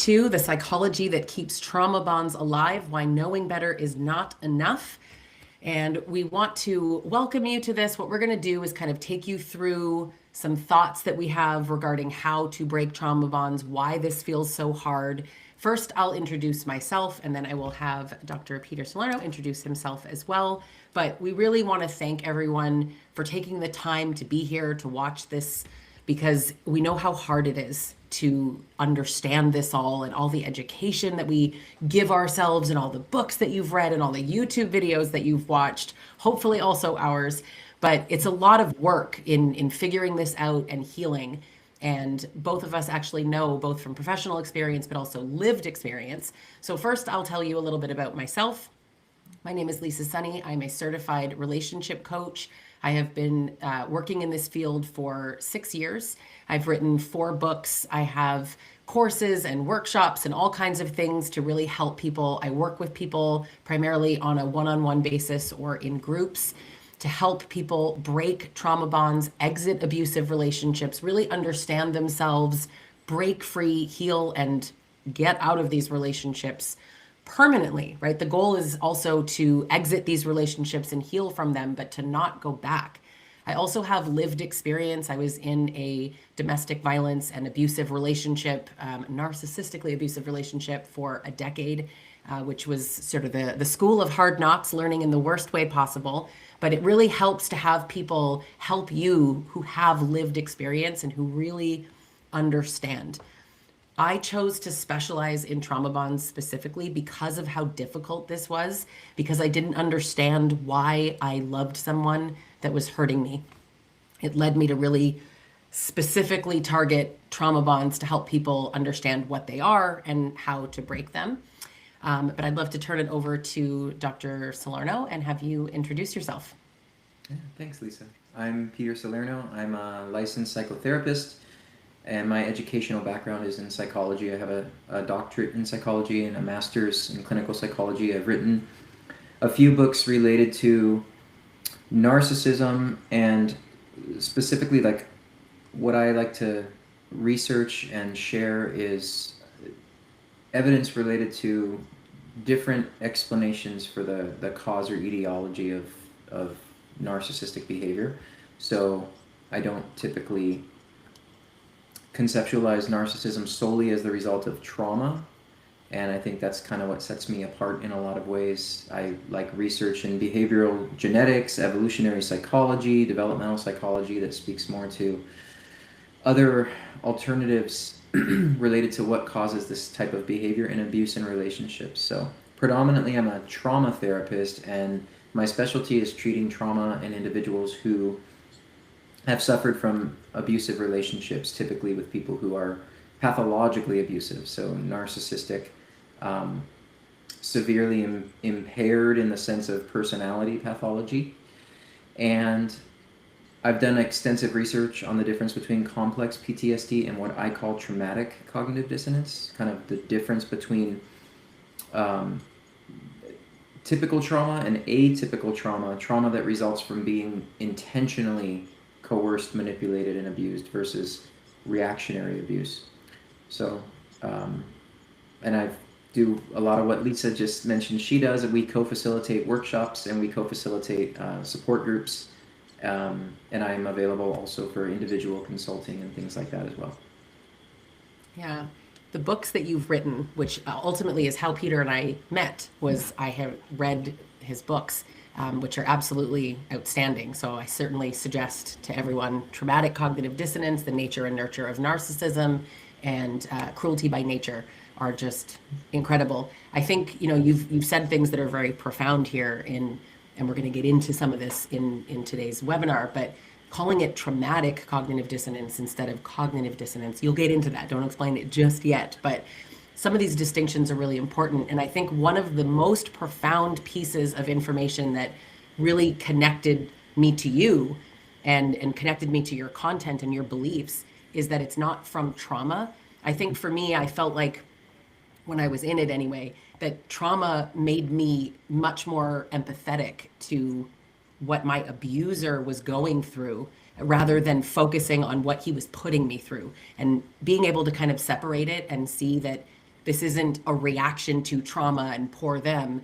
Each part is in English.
2, The Psychology That Keeps Trauma Bonds Alive, Why Knowing Better Is Not Enough. And we want to welcome you to this. What we're going to do is kind of take you through some thoughts that we have regarding how to break trauma bonds, why this feels so hard. First, I'll introduce myself, and then I will have Dr. Peter Salerno introduce himself as well. But we really want to thank everyone for taking the time to be here to watch this, because we know how hard it is to understand this all, and all the education that we give ourselves and all the books that you've read and all the YouTube videos that you've watched, hopefully also ours. But it's a lot of work in figuring this out and healing. And both of us actually know, both from professional experience, but also lived experience. So first, I'll tell you a little bit about myself. My name is Lisa Sonni. I'm a certified relationship coach. I have been working in this field for 6 years. I've written 4 books. I have courses and workshops and all kinds of things to really help people. I work with people primarily on a one-on-one basis or in groups to help people break trauma bonds, exit abusive relationships, really understand themselves, break free, heal, and get out of these relationships permanently, right? The goal is also to exit these relationships and heal from them, but to not go back. I also have lived experience. I was in a domestic violence and abusive relationship, narcissistically abusive relationship for a decade, which was sort of the school of hard knocks, learning in the worst way possible. But it really helps to have people help you who have lived experience and who really understand. I chose to specialize in trauma bonds specifically because of how difficult this was, because I didn't understand why I loved someone that was hurting me. It led me to really specifically target trauma bonds to help people understand what they are and how to break them. But I'd love to turn it over to Dr. Salerno and have you introduce yourself. Yeah, thanks, Lisa. I'm Peter Salerno. I'm a licensed psychotherapist, and my educational background is in psychology. I have a doctorate in psychology and a master's in clinical psychology. I've written a few books related to narcissism, and specifically, like, what I like to research and share is evidence related to different explanations for the cause or etiology of narcissistic behavior. So I don't typically conceptualize narcissism solely as the result of trauma, and I think that's kind of what sets me apart in a lot of ways. I like research in behavioral genetics, evolutionary psychology, developmental psychology that speaks more to other alternatives related to what causes this type of behavior in abuse and relationships. So predominantly I'm a trauma therapist, and my specialty is treating trauma in individuals who have suffered from abusive relationships, typically with people who are pathologically abusive, so narcissistic, severely impaired in the sense of personality pathology. And I've done extensive research on the difference between complex PTSD and what I call traumatic cognitive dissonance, kind of the difference between typical trauma and atypical trauma that results from being intentionally coerced, manipulated, and abused versus reactionary abuse. So, and I do a lot of what Lisa just mentioned she does, and we co-facilitate workshops and we co-facilitate support groups, and I'm available also for individual consulting and things like that as well. Yeah. The books that you've written, which ultimately is how Peter and I met, was I have read his books, which are absolutely outstanding. So I certainly suggest to everyone Traumatic Cognitive Dissonance, The Nature and Nurture of Narcissism, and Cruelty by Nature are just incredible. I think, you know, you've said things that are very profound here and we're going to get into some of this in today's webinar, but calling it traumatic cognitive dissonance instead of cognitive dissonance, you'll get into that. Don't explain it just yet, but some of these distinctions are really important. And I think one of the most profound pieces of information that really connected me to you and connected me to your content and your beliefs is that it's not from trauma. I think for me, I felt like when I was in it anyway, that trauma made me much more empathetic to what my abuser was going through rather than focusing on what he was putting me through, and being able to kind of separate it and see that This isn't a reaction to trauma and poor them.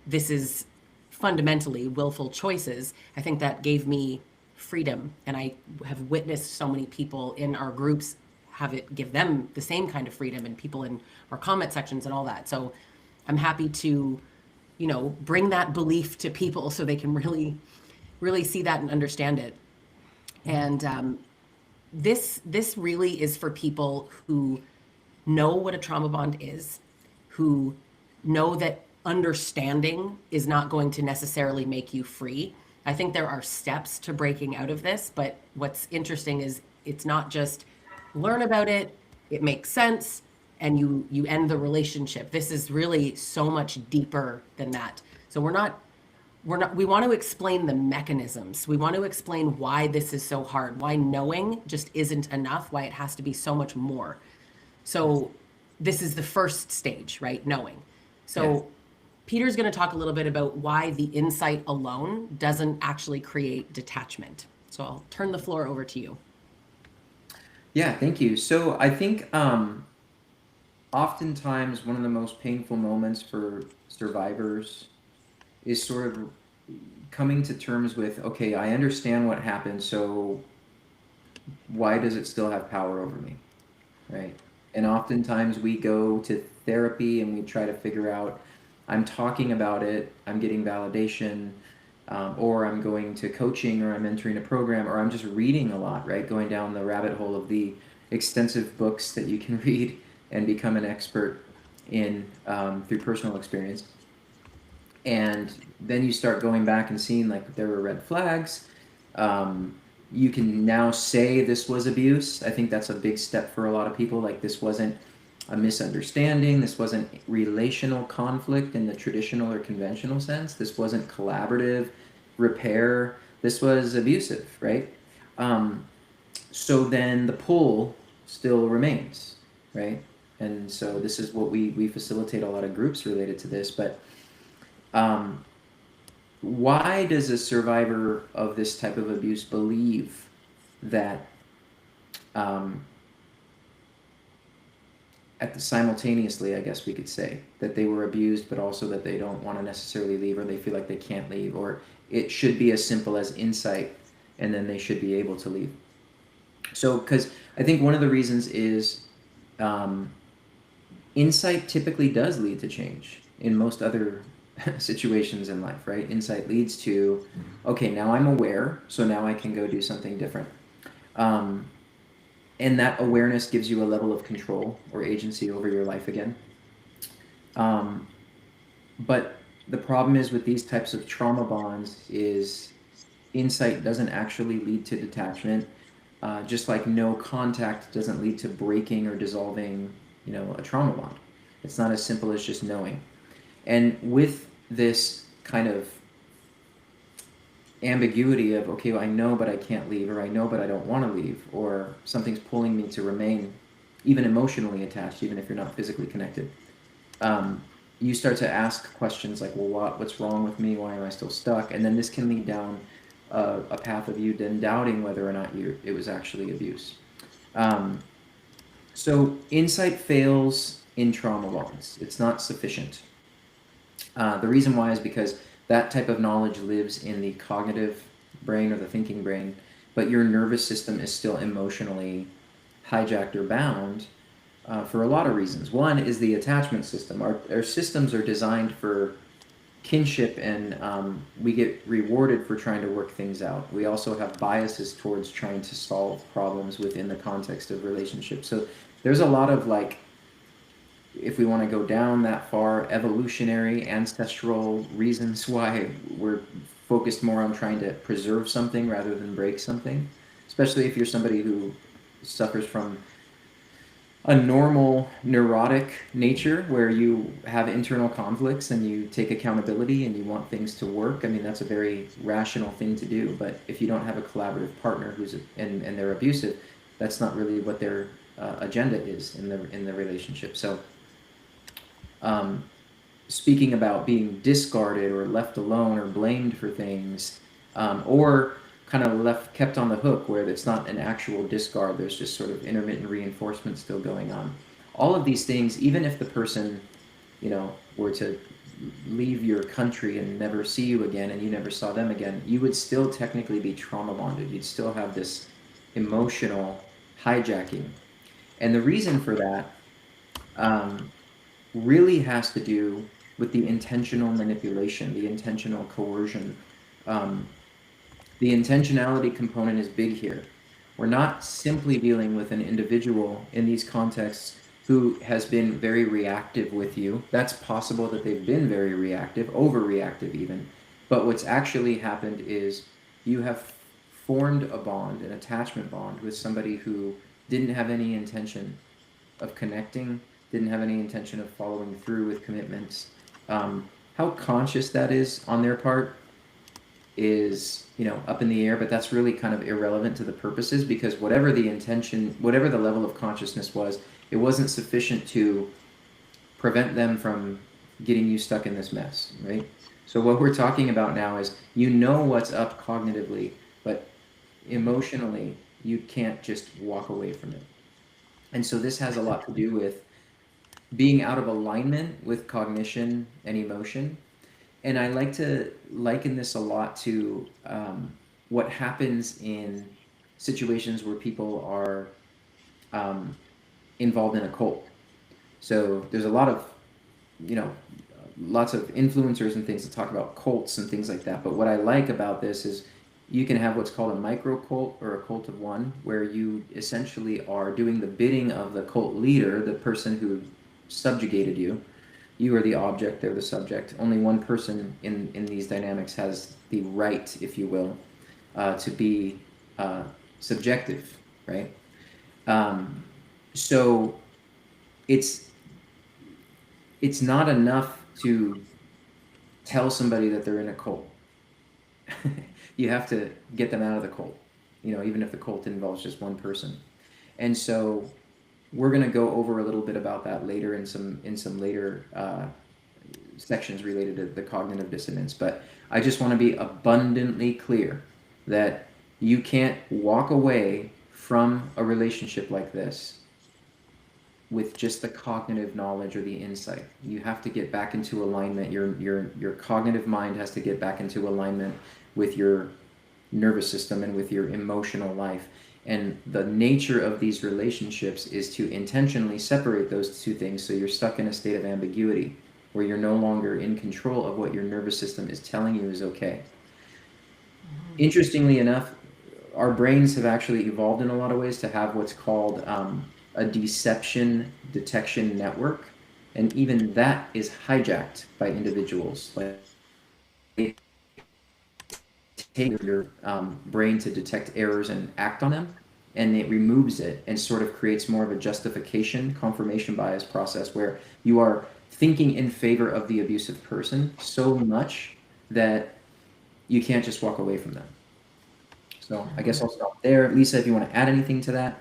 This is fundamentally willful choices. I think that gave me freedom. And I have witnessed so many people in our groups have it give them the same kind of freedom, and people in our comment sections and all that. So I'm happy to, bring that belief to people so they can really, really see that and understand it. And this really is for people who know what a trauma bond is, who know that understanding is not going to necessarily make you free. I think there are steps to breaking out of this, but what's interesting is it's not just learn about it, it makes sense, and you end the relationship. This is really so much deeper than that. So we want to explain the mechanisms. We want to explain why this is so hard, why knowing just isn't enough, why it has to be so much more. So this is the first stage, right? Knowing. So Yes. Peter's going to talk a little bit about why the insight alone doesn't actually create detachment. So I'll turn the floor over to you. Yeah, thank you. So I think oftentimes one of the most painful moments for survivors is sort of coming to terms with, okay, I understand what happened, so why does it still have power over me, right? And oftentimes we go to therapy and we try to figure out, I'm talking about it, I'm getting validation, or I'm going to coaching, or I'm entering a program, or I'm just reading a lot, right? Going down the rabbit hole of the extensive books that you can read and become an expert in through personal experience. And then you start going back and seeing like there were red flags. You can now say this was abuse. I think that's a big step for a lot of people. Like, this wasn't a misunderstanding. This wasn't relational conflict in the traditional or conventional sense. This wasn't collaborative repair. This was abusive, right? So then the pull still remains, right? And so this is what we facilitate a lot of groups related to this. But why does a survivor of this type of abuse believe that simultaneously, I guess we could say, that they were abused, but also that they don't want to necessarily leave, or they feel like they can't leave, or it should be as simple as insight and then they should be able to leave? So, because I think one of the reasons is insight typically does lead to change in most other situations in life, right? Insight leads to, okay, now I'm aware, so now I can go do something different. And that awareness gives you a level of control or agency over your life again. But the problem is with these types of trauma bonds is insight doesn't actually lead to detachment, just like no contact doesn't lead to breaking or dissolving, a trauma bond. It's not as simple as just knowing. And with this kind of ambiguity of, okay, well, I know but I can't leave, or I know but I don't want to leave, or something's pulling me to remain even emotionally attached, even if you're not physically connected, you start to ask questions like, well, what's wrong with me? Why am I still stuck? And then this can lead down a path of you then doubting whether or not it was actually abuse. So insight fails in trauma bonds. It's not sufficient. The reason why is because that type of knowledge lives in the cognitive brain or the thinking brain, but your nervous system is still emotionally hijacked or bound for a lot of reasons. One is the attachment system. Our systems are designed for kinship, and we get rewarded for trying to work things out. We also have biases towards trying to solve problems within the context of relationships. So there's a lot of, like, if we want to go down that far, evolutionary, ancestral reasons why we're focused more on trying to preserve something rather than break something, especially if you're somebody who suffers from a normal neurotic nature where you have internal conflicts and you take accountability and you want things to work. I mean, that's a very rational thing to do. But if you don't have a collaborative partner and they're abusive, that's not really what their agenda is in the relationship. So speaking about being discarded or left alone or blamed for things, or kind of kept on the hook where it's not an actual discard, there's just sort of intermittent reinforcement still going on. all of these things, even if the person, were to leave your country and never see you again and you never saw them again, you would still technically be trauma bonded. You'd still have this emotional hijacking. And the reason for that really has to do with the intentional manipulation, the intentional coercion. The intentionality component is big here. We're not simply dealing with an individual in these contexts who has been very reactive with you. That's possible that they've been very reactive, overreactive even. But what's actually happened is you have formed a bond, an attachment bond with somebody who didn't have any intention of connecting, didn't have any intention of following through with commitments. How conscious that is on their part is, up in the air, but that's really kind of irrelevant to the purposes, because whatever the intention, whatever the level of consciousness was, it wasn't sufficient to prevent them from getting you stuck in this mess, right? So what we're talking about now is, what's up cognitively, but emotionally, you can't just walk away from it. And so this has a lot to do with being out of alignment with cognition and emotion. And I like to liken this a lot to what happens in situations where people are involved in a cult. So there's a lot of, lots of influencers and things that talk about cults and things like that. But what I like about this is you can have what's called a micro cult or a cult of one, where you essentially are doing the bidding of the cult leader, the person who subjugated you. You are the object, they're the subject. Only one person in these dynamics has the right, if you will, to be subjective, right? So it's not enough to tell somebody that they're in a cult. You have to get them out of the cult, even if the cult involves just one person. And so we're going to go over a little bit about that later in some later sections related to the cognitive dissonance. But I just want to be abundantly clear that you can't walk away from a relationship like this with just the cognitive knowledge or the insight. You have to get back into alignment. Your cognitive mind has to get back into alignment with your nervous system and with your emotional life. And the nature of these relationships is to intentionally separate those two things, so you're stuck in a state of ambiguity where you're no longer in control of what your nervous system is telling you is okay. Interestingly enough, our brains have actually evolved in a lot of ways to have what's called a deception detection network, and even that is hijacked by individuals. Like, they take your brain to detect errors and act on them, and it removes it and sort of creates more of a justification, confirmation bias process, where you are thinking in favor of the abusive person so much that you can't just walk away from them. So I guess I'll stop there. Lisa, if you want to add anything to that.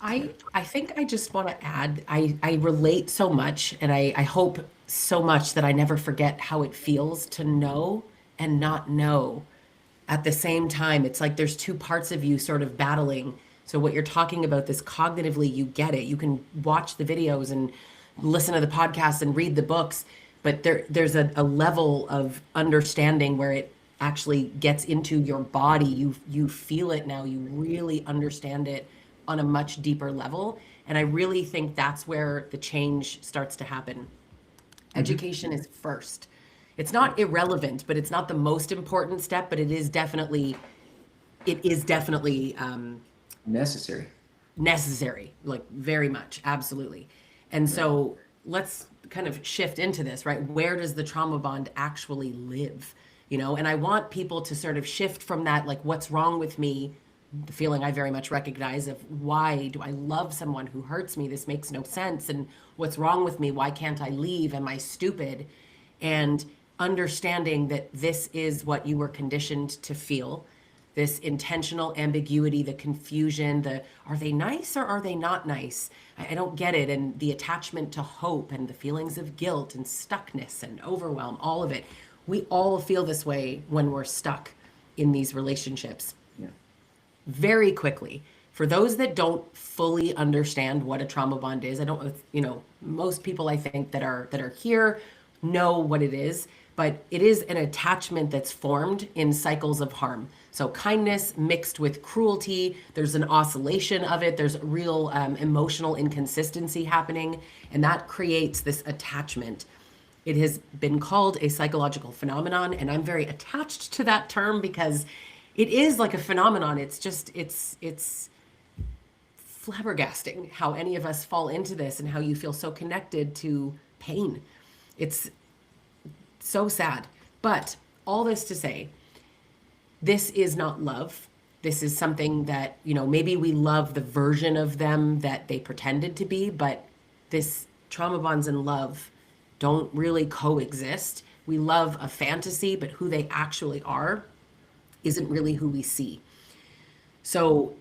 I think I just want to add, I relate so much, and I hope so much that I never forget how it feels to know and not know at the same time. It's like there's two parts of you sort of battling. So what you're talking about, this cognitively, you get it. You can watch the videos and listen to the podcasts and read the books, but there's a level of understanding where it actually gets into your body. You feel it now. You really understand it on a much deeper level. And I really think that's where the change starts to happen. Education is first. It's not irrelevant, but it's not the most important step, but it is definitely Necessary. necessary, like very much, absolutely. And so let's kind of shift into this, right? Where does the trauma bond actually live? And I want people to sort of shift from that, like, what's wrong with me? The feeling I very much recognize of, why do I love someone who hurts me? This makes no sense. And what's wrong with me? Why can't I leave? Am I stupid? And understanding that this is what you were conditioned to feel, this intentional ambiguity, the confusion, the are they nice or are they not nice? I don't get it. And the attachment to hope and the feelings of guilt and stuckness and overwhelm, all of it. We all feel this way when we're stuck in these relationships. Yeah. Very quickly, For those that don't fully understand what a trauma bond is, I don't, most people I think that are here know what it is, but it is an attachment that's formed in cycles of harm. So kindness mixed with cruelty, there's an oscillation of it, there's real emotional inconsistency happening, and that creates this attachment. It has been called a psychological phenomenon, and I'm very attached to that term because it is like a phenomenon. It's flabbergasting how any of us fall into this and how you feel so connected to pain. It's so sad. But all this to say, this is not love. This is something that, maybe we love the version of them that they pretended to be, but this trauma bonds and love don't really coexist. We love a fantasy, but who they actually are isn't really who we see. So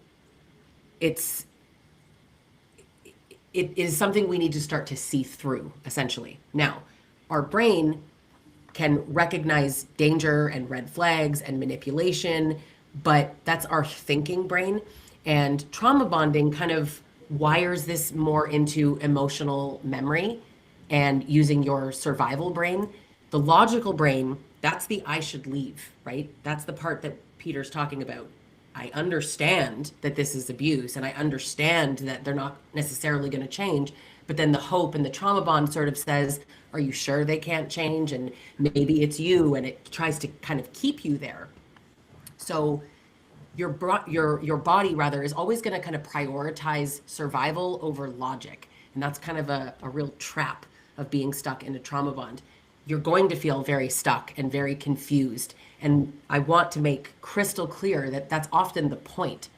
it is something we need to start to see through, essentially. Now, our brain can recognize danger and red flags and manipulation, but that's our thinking brain. And trauma bonding kind of wires this more into emotional memory and using your survival brain. The logical brain, that's the I should leave, right? That's the part that Peter's talking about. I understand that this is abuse and I understand that they're not necessarily going to change. But then the hope and the trauma bond sort of says, are you sure they can't change? And maybe it's you, and it tries to kind of keep you there. So your body rather is always going to kind of prioritize survival over logic. And that's kind of a real trap of being stuck in a trauma bond. You're going to feel very stuck and very confused. And I want to make crystal clear that that's often the point.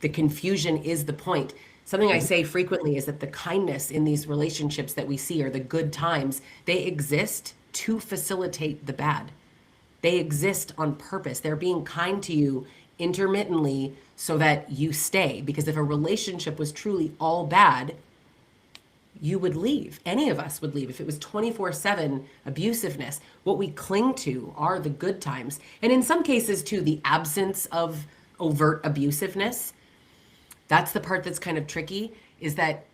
The confusion is the point. Something I say frequently is that the kindness in these relationships that we see, or the good times, they exist to facilitate the bad. They exist on purpose. They're being kind to you intermittently so that you stay. Because if a relationship was truly all bad, you would leave. Any of us would leave. If it was 24/7 abusiveness, what we cling to are the good times. And in some cases too, the absence of overt abusiveness. That's the part that's kind of tricky, is that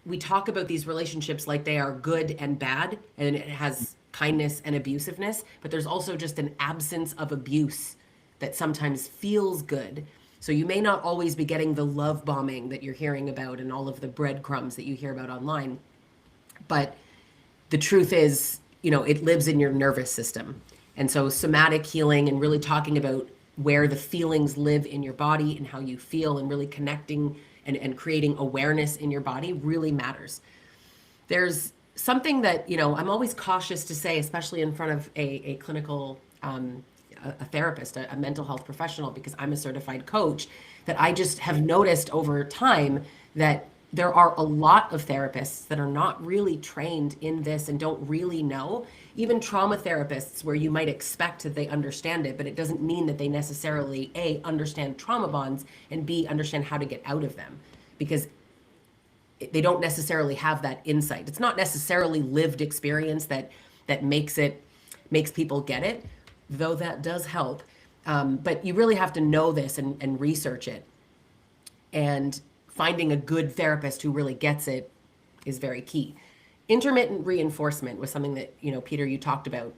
we talk about these relationships like they are good and bad, and it has kindness and abusiveness, but there's also just an absence of abuse that sometimes feels good. So you may not always be getting the love bombing that you're hearing about and all of the breadcrumbs that you hear about online. But the truth is, it lives in your nervous system. And so somatic healing and really talking about where the feelings live in your body and how you feel and really connecting and creating awareness in your body really matters. There's something that, I'm always cautious to say, especially in front of a clinical a therapist, a mental health professional, because I'm a certified coach, that I just have noticed over time that there are a lot of therapists that are not really trained in this and don't really know. Even trauma therapists, where you might expect that they understand it, but it doesn't mean that they necessarily, A, understand trauma bonds, and B, understand how to get out of them, because they don't necessarily have that insight. It's not necessarily lived experience that makes people get it, though that does help. But you really have to know this and research it. And finding a good therapist who really gets it is very key. Intermittent reinforcement was something that, Peter, you talked about.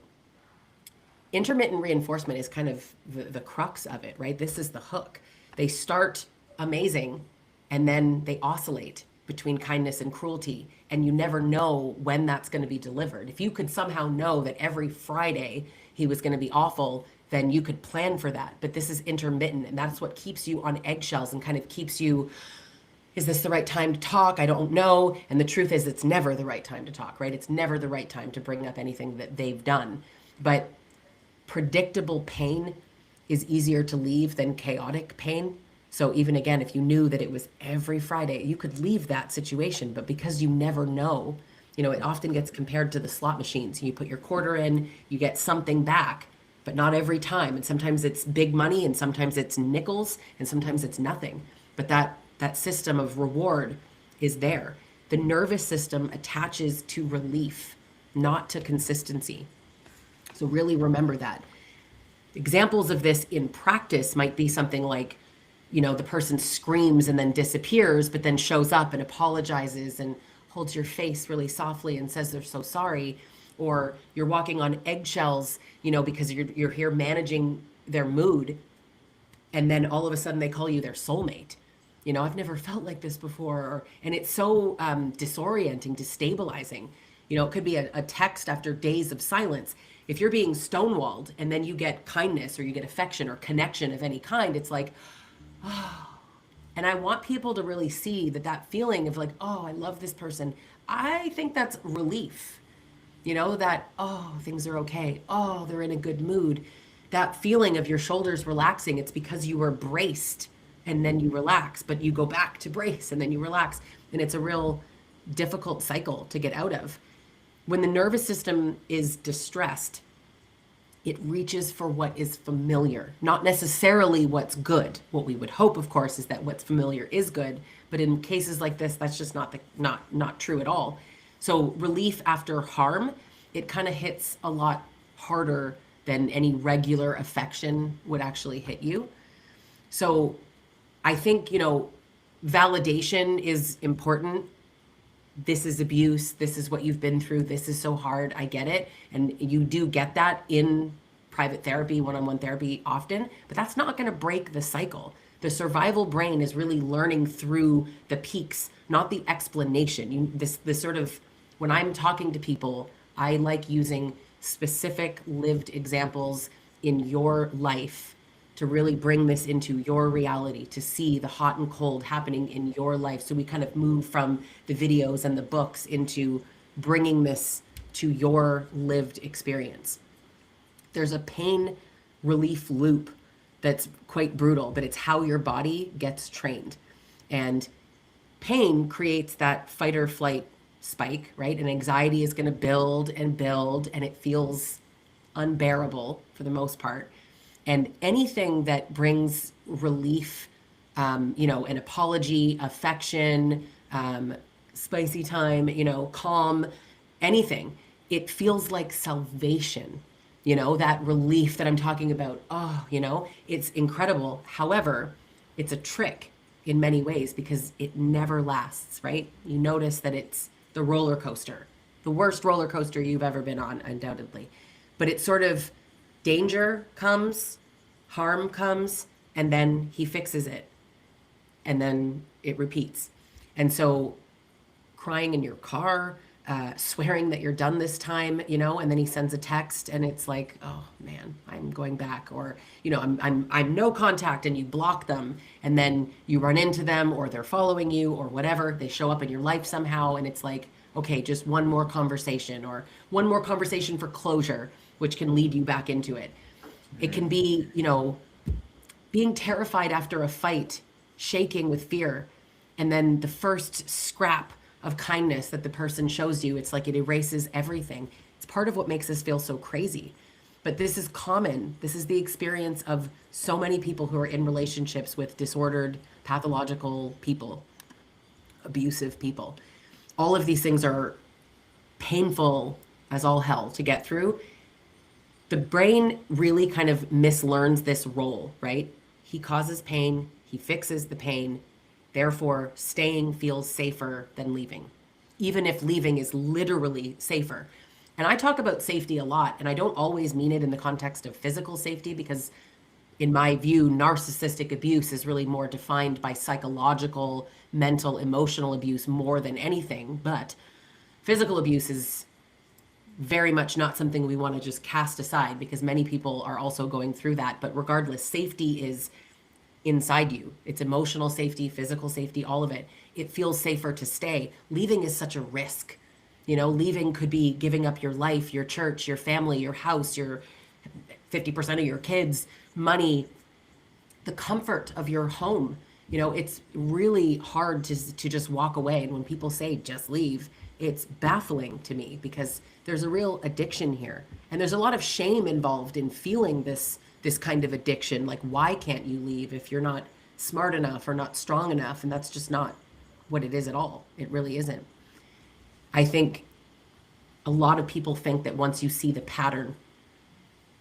Intermittent reinforcement is kind of the crux of it, right? This is the hook. They start amazing, and then they oscillate between kindness and cruelty, and you never know when that's going to be delivered. If you could somehow know that every Friday he was going to be awful, then you could plan for that. But this is intermittent, and that's what keeps you on eggshells and kind of keeps you, is this the right time to talk? I don't know. And the truth is, it's never the right time to talk, right? It's never the right time to bring up anything that they've done. But predictable pain is easier to leave than chaotic pain. So even again, if you knew that it was every Friday, you could leave that situation. But because you never know, it often gets compared to the slot machines. You put your quarter in, you get something back, but not every time. And sometimes it's big money, and sometimes it's nickels, and sometimes it's nothing. But that system of reward is there. The nervous system attaches to relief, not to consistency. So really remember that. Examples of this in practice might be something like, the person screams and then disappears, but then shows up and apologizes and holds your face really softly and says they're so sorry. Or you're walking on eggshells, because you're here managing their mood, and then all of a sudden they call you their soulmate. I've never felt like this before. And it's so disorienting, destabilizing. It could be a text after days of silence. If you're being stonewalled and then you get kindness or you get affection or connection of any kind, it's like, oh. And I want people to really see that feeling of like, oh, I love this person. I think that's relief. That, oh, things are okay. Oh, they're in a good mood. That feeling of your shoulders relaxing, it's because you were braced and then you relax, but you go back to brace and then you relax. And it's a real difficult cycle to get out of. When the nervous system is distressed, it reaches for what is familiar, not necessarily what's good. What we would hope, of course, is that what's familiar is good. But in cases like this, that's just not true at all. So relief after harm, it kind of hits a lot harder than any regular affection would actually hit you. So I think, validation is important. This is abuse. This is what you've been through. This is so hard. I get it. And you do get that in private therapy, one-on-one therapy often, but that's not going to break the cycle. The survival brain is really learning through the peaks, not the explanation. This sort of, when I'm talking to people, I like using specific lived examples in your life to really bring this into your reality, to see the hot and cold happening in your life. So we kind of move from the videos and the books into bringing this to your lived experience. There's a pain relief loop that's quite brutal, but it's how your body gets trained. And pain creates that fight or flight spike, right? And anxiety is going to build, and it feels unbearable for the most part. And anything that brings relief, an apology, affection, spicy time, calm, anything, it feels like salvation, that relief that I'm talking about. Oh, it's incredible. However, it's a trick in many ways because it never lasts, right? You notice that it's the roller coaster, the worst roller coaster you've ever been on, undoubtedly. But it's sort of danger comes, harm comes, and then he fixes it. And then it repeats. And so crying in your car, swearing that you're done this time, and then he sends a text and it's like, oh man, I'm going back. Or, I'm no contact, and you block them, and then you run into them, or they're following you, or whatever. They show up in your life somehow, and it's like, okay, just one more conversation, or one more conversation for closure, which can lead you back into it. It can be, being terrified after a fight, shaking with fear, and then the first scrap of kindness that the person shows you, it's like it erases everything. It's part of what makes us feel so crazy. But this is common. This is the experience of so many people who are in relationships with disordered, pathological people, abusive people. All of these things are painful as all hell to get through. The brain really kind of mislearns this role, right? He causes pain, he fixes the pain. Therefore, staying feels safer than leaving, even if leaving is literally safer. And I talk about safety a lot, and I don't always mean it in the context of physical safety, because in my view, narcissistic abuse is really more defined by psychological, mental, emotional abuse more than anything. But physical abuse is very much not something we want to just cast aside, because many people are also going through that. But regardless, safety is inside you. It's emotional safety, physical safety, all of it. It feels safer to stay. Leaving is such a risk. Leaving could be giving up your life, your church, your family, your house, your 50% of your kids, money, the comfort of your home. It's really hard to just walk away. And when people say just leave, it's baffling to me, because there's a real addiction here. And there's a lot of shame involved in feeling this kind of addiction. Like, why can't you leave if you're not smart enough or not strong enough? And that's just not what it is at all. It really isn't. I think a lot of people think that once you see the pattern,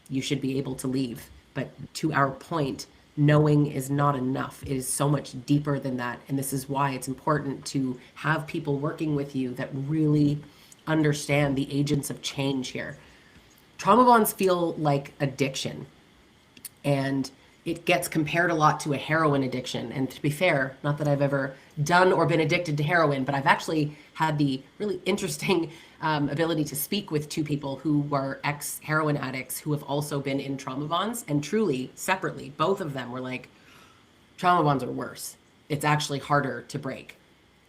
you should be able to leave. But to our point, knowing is not enough. It is so much deeper than that. And this is why it's important to have people working with you that really understand the agents of change here. Trauma bonds feel like addiction, and it gets compared a lot to a heroin addiction. And to be fair, not that I've ever done or been addicted to heroin, but I've actually had the really interesting ability to speak with two people who were ex-heroin addicts who have also been in trauma bonds, and truly separately, both of them were like, trauma bonds are worse. It's actually harder to break.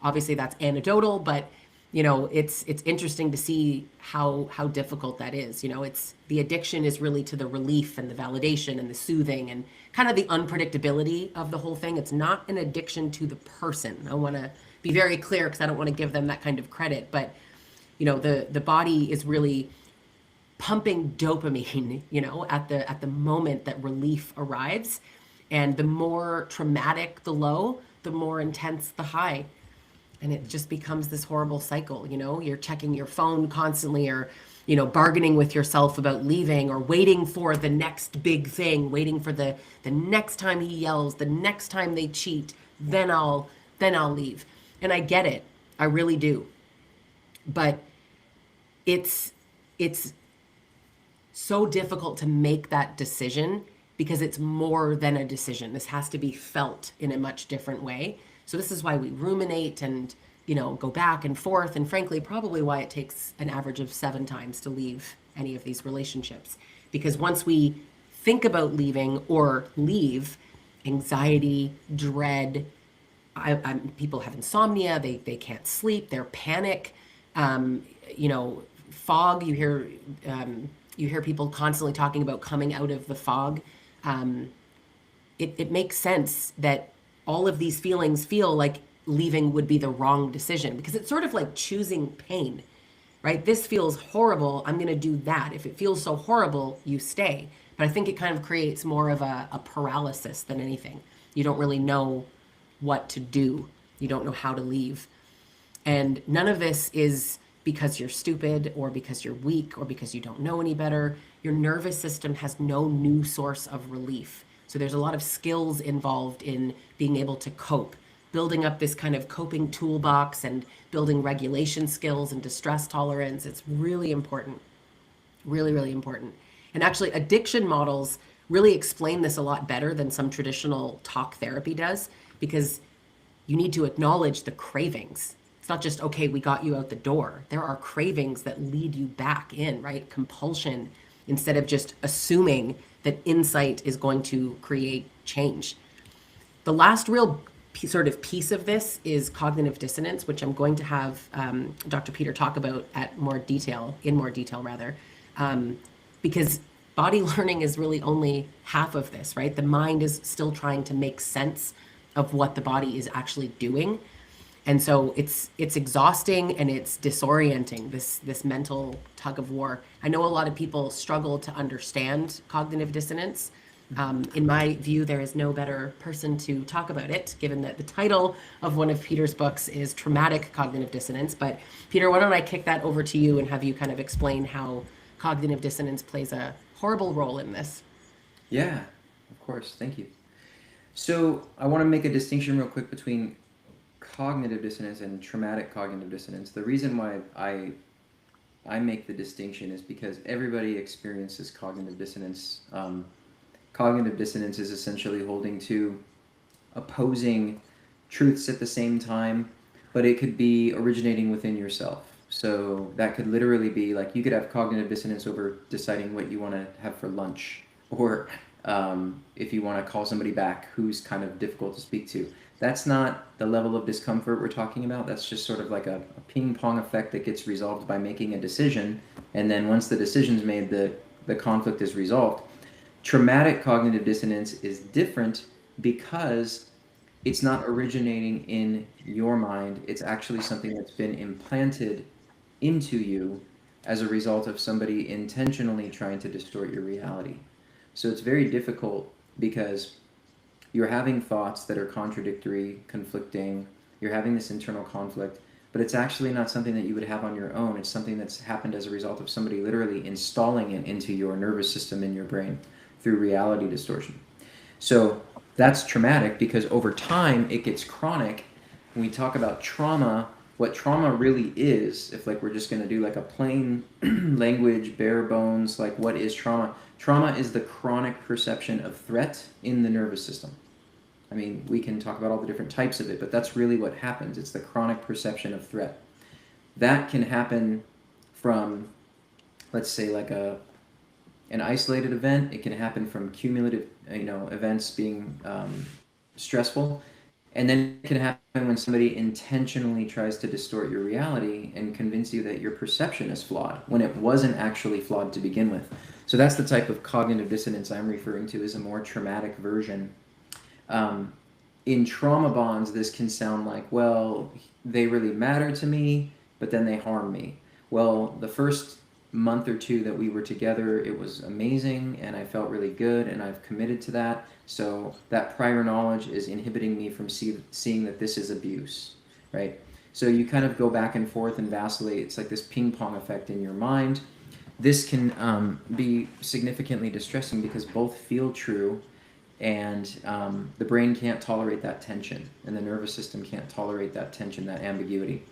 Obviously that's anecdotal, but it's interesting to see how difficult that is. It's the addiction is really to the relief and the validation and the soothing and kind of the unpredictability of the whole thing. It's not an addiction to the person. I want to be very clear because I don't want to give them that kind of credit, but the body is really pumping dopamine, at the moment that relief arrives. And the more traumatic the low, the more intense the high. And it just becomes this horrible cycle. You're checking your phone constantly, or bargaining with yourself about leaving, or waiting for the next big thing, waiting for the next time he yells, the next time they cheat, then I'll leave. And I get it, I really do. But it's so difficult to make that decision because it's more than a decision. This has to be felt in a much different way. So this is why we ruminate and, go back and forth, and frankly, probably why it takes an average of 7 times to leave any of these relationships. Because once we think about leaving or leave, anxiety, dread, people have insomnia, they can't sleep, they're panic, fog. You hear people constantly talking about coming out of the fog. It makes sense that all of these feelings feel like leaving would be the wrong decision, because it's sort of like choosing pain, right? This feels horrible, I'm going to do that. If it feels so horrible, you stay. But I think it kind of creates more of a paralysis than anything. You don't really know what to do. You don't know how to leave. And none of this is because you're stupid or because you're weak or because you don't know any better. Your nervous system has no new source of relief. So there's a lot of skills involved in being able to cope, building up this kind of coping toolbox and building regulation skills and distress tolerance. It's really important, really, really important. And actually, addiction models really explain this a lot better than some traditional talk therapy does, because you need to acknowledge the cravings. It's not just, okay, we got you out the door. There are cravings that lead you back in, right? Compulsion, instead of just assuming that insight is going to create change. The last real sort of piece of this is cognitive dissonance, which I'm going to have Dr. Peter talk about in more detail, because body learning is really only half of this, right? The mind is still trying to make sense of what the body is actually doing. And so it's exhausting and it's disorienting, this mental tug of war. I know a lot of people struggle to understand cognitive dissonance. In my view, there is no better person to talk about it, given that the title of one of Peter's books is Traumatic Cognitive Dissonance. But Peter, why don't I kick that over to you and have you kind of explain how cognitive dissonance plays a horrible role in this? Yeah, of course. Thank you. So I want to make a distinction real quick between cognitive dissonance and traumatic cognitive dissonance. The reason why I make the distinction is because everybody experiences cognitive dissonance. Cognitive dissonance is essentially holding two opposing truths at the same time, but it could be originating within yourself. So that could literally be like, you could have cognitive dissonance over deciding what you want to have for lunch, or if you want to call somebody back who's kind of difficult to speak to. That's not the level of discomfort we're talking about. That's just sort of like a ping pong effect that gets resolved by making a decision. And then once the decision's made, the conflict is resolved. Traumatic cognitive dissonance is different because it's not originating in your mind. It's actually something that's been implanted into you as a result of somebody intentionally trying to distort your reality. So it's very difficult because you're having thoughts that are contradictory, conflicting, you're having this internal conflict, but it's actually not something that you would have on your own. It's something that's happened as a result of somebody literally installing it into your nervous system in your brain through reality distortion. So That's traumatic because over time it gets chronic. When we talk about trauma, what trauma really is, if like we're just going to do like a plain language, bare bones, like what is trauma? Trauma is the chronic perception of threat in the nervous system. I mean, we can talk about all the different types of it, but that's really what happens. It's the chronic perception of threat. That can happen from, let's say, like an isolated event. It can happen from cumulative, events being stressful, and then it can happen when somebody intentionally tries to distort your reality and convince you that your perception is flawed when it wasn't actually flawed to begin with. So that's the type of cognitive dissonance I'm referring to as a more traumatic version. In trauma bonds, this can sound like, well, they really matter to me, but then they harm me. Well, the first month or two that we were together, it was amazing and I felt really good and I've committed to that. So that prior knowledge is inhibiting me from seeing that this is abuse, right? So you kind of go back and forth and vacillate. It's like this ping pong effect in your mind. This can be significantly distressing because both feel true, and the brain can't tolerate that tension, and the nervous system can't tolerate that tension, that ambiguity.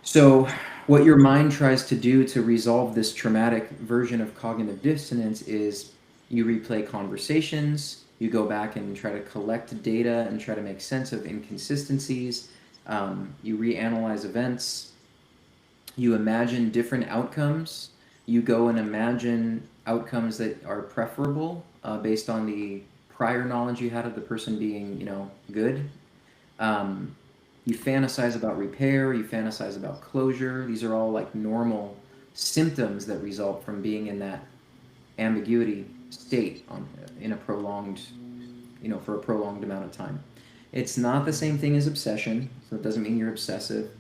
So what your mind tries to do to resolve this traumatic version of cognitive dissonance is you replay conversations, you go back and try to collect data and try to make sense of inconsistencies, you reanalyze events, you imagine different outcomes, you go and imagine outcomes that are preferable based on the prior knowledge you had of the person being, good. You fantasize about repair, you fantasize about closure. These are all like normal symptoms that result from being in that ambiguity state in a prolonged, for a prolonged amount of time. It's not the same thing as obsession, so it doesn't mean you're obsessive.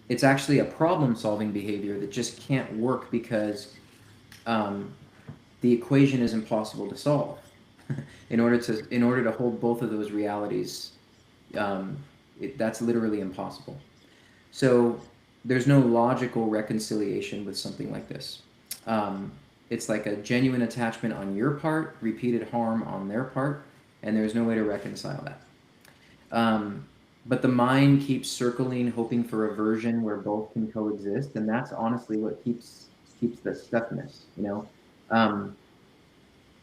It's actually a problem-solving behavior that just can't work because the equation is impossible to solve. in order to hold both of those realities, that's literally impossible. So there's no logical reconciliation with something like this. It's like a genuine attachment on your part, repeated harm on their part, and there's no way to reconcile that. But the mind keeps circling, hoping for a version where both can coexist, and that's honestly what keeps the stuckness.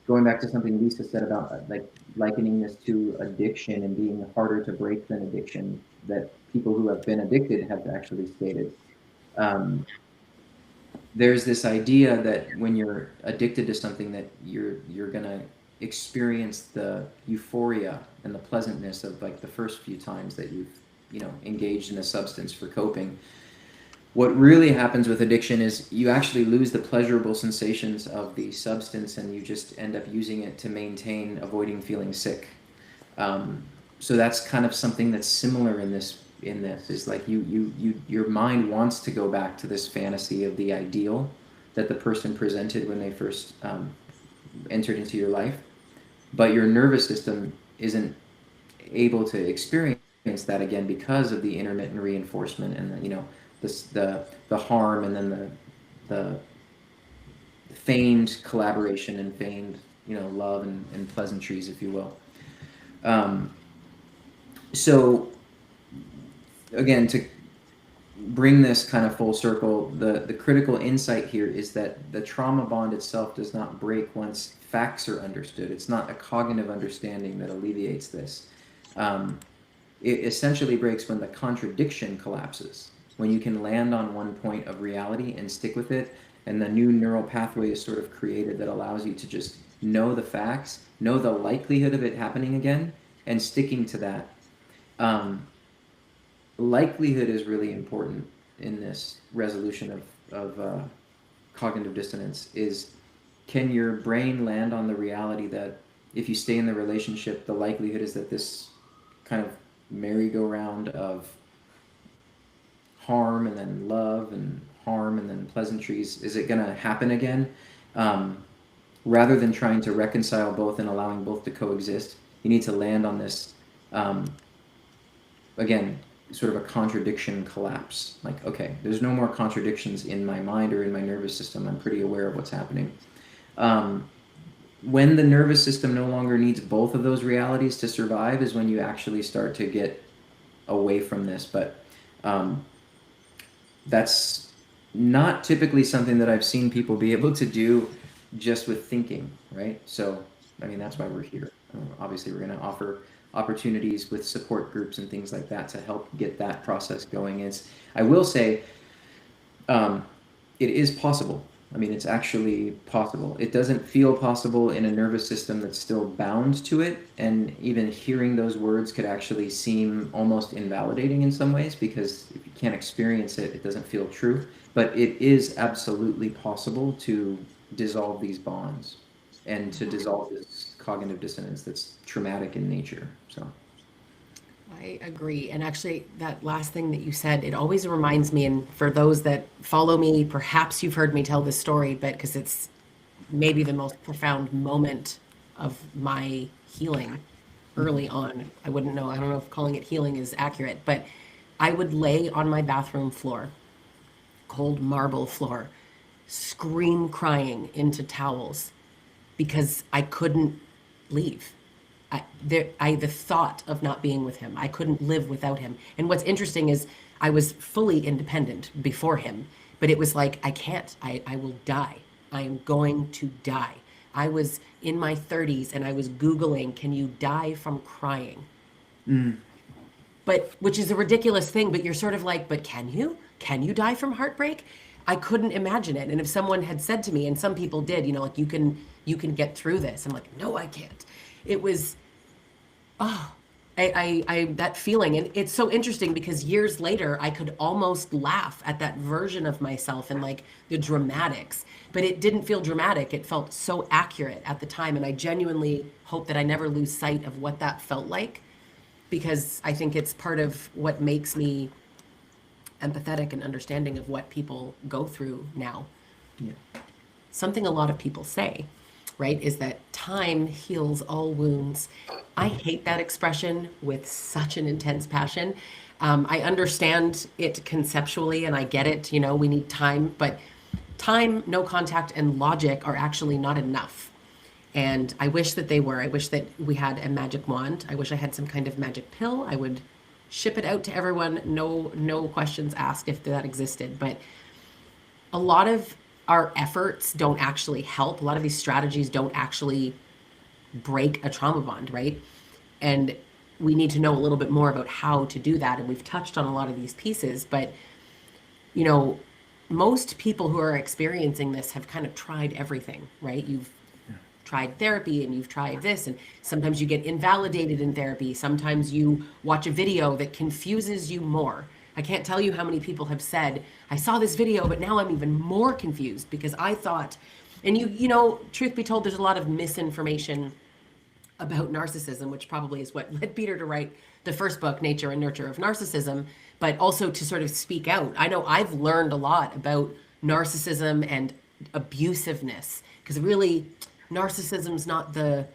Going back to something Lisa said about like likening this to addiction and being harder to break than addiction, that people who have been addicted have actually stated. There's this idea that when you're addicted to something that you're gonna experience the euphoria and the pleasantness of like the first few times that you've engaged in a substance for coping. What really happens with addiction is you actually lose the pleasurable sensations of the substance and you just end up using it to maintain avoiding feeling sick. So that's kind of something that's similar in this is like your mind wants to go back to this fantasy of the ideal that the person presented when they first entered into your life, but your nervous system isn't able to experience that again because of the intermittent reinforcement and the harm, and then the feigned collaboration and feigned love and pleasantries, if you will. So again, to bring this kind of full circle, the critical insight here is that the trauma bond itself does not break once facts are understood. It's not a cognitive understanding that alleviates this. It essentially breaks when the contradiction collapses, when you can land on one point of reality and stick with it, and the new neural pathway is sort of created that allows you to just know the facts, know the likelihood of it happening again, and sticking to that. Likelihood is really important in this resolution of cognitive dissonance. Is can your brain land on the reality that if you stay in the relationship, the likelihood is that this kind of merry-go-round of harm and then love and harm and then pleasantries, is it going to happen again? Rather than trying to reconcile both and allowing both to coexist, you need to land on this, again, sort of a contradiction collapse. Like, okay, there's no more contradictions in my mind or in my nervous system. I'm pretty aware of what's happening. when the nervous system no longer needs both of those realities to survive is when you actually start to get away from this. But that's not typically something that I've seen people be able to do just with thinking, right? So, I mean, that's why we're here. Obviously, we're going to offer opportunities with support groups and things like that to help get that process going. I will say, it is possible. I mean, it's actually possible. It doesn't feel possible in a nervous system that's still bound to it. And even hearing those words could actually seem almost invalidating in some ways, because if you can't experience it, it doesn't feel true. But it is absolutely possible to dissolve these bonds and to dissolve this cognitive dissonance that's traumatic in nature. So. I agree. And actually, that last thing that you said, it always reminds me, and for those that follow me, perhaps you've heard me tell this story, but because it's maybe the most profound moment of my healing early on. I wouldn't know. I don't know if calling it healing is accurate, but I would lay on my bathroom floor, cold marble floor, scream crying into towels because I couldn't leave. The thought of not being with him, I couldn't live without him. And what's interesting is I was fully independent before him, but it was like, I can't, I will die. I am going to die. I was in my 30s and I was Googling, can you die from crying? But which is a ridiculous thing, but you're sort of like, but can you? Can you die from heartbreak? I couldn't imagine it. And if someone had said to me, and some people did, like you can get through this. I'm like, no, I can't. It was, oh, that feeling. And it's so interesting because years later, I could almost laugh at that version of myself and like the dramatics, but it didn't feel dramatic. It felt so accurate at the time. And I genuinely hope that I never lose sight of what that felt like, because I think it's part of what makes me empathetic and understanding of what people go through now. Yeah. Something a lot of people say, right, is that time heals all wounds. I hate that expression with such an intense passion. I understand it conceptually and I get it, we need time, but time, no contact, and logic are actually not enough. And I wish that they were. I wish that we had a magic wand. I wish I had some kind of magic pill. I would ship it out to everyone. No questions asked if that existed. But a lot of our efforts don't actually help. A lot of these strategies don't actually break a trauma bond, right? And we need to know a little bit more about how to do that. And we've touched on a lot of these pieces, but most people who are experiencing this have kind of tried everything, right? You've tried therapy and you've tried this, and sometimes you get invalidated in therapy. Sometimes you watch a video that confuses you more. I can't tell you how many people have said, I saw this video, but now I'm even more confused because I thought, and truth be told, there's a lot of misinformation about narcissism, which probably is what led Peter to write the first book, Nature and Nurture of Narcissism, but also to sort of speak out. I know I've learned a lot about narcissism and abusiveness, because really narcissism's not the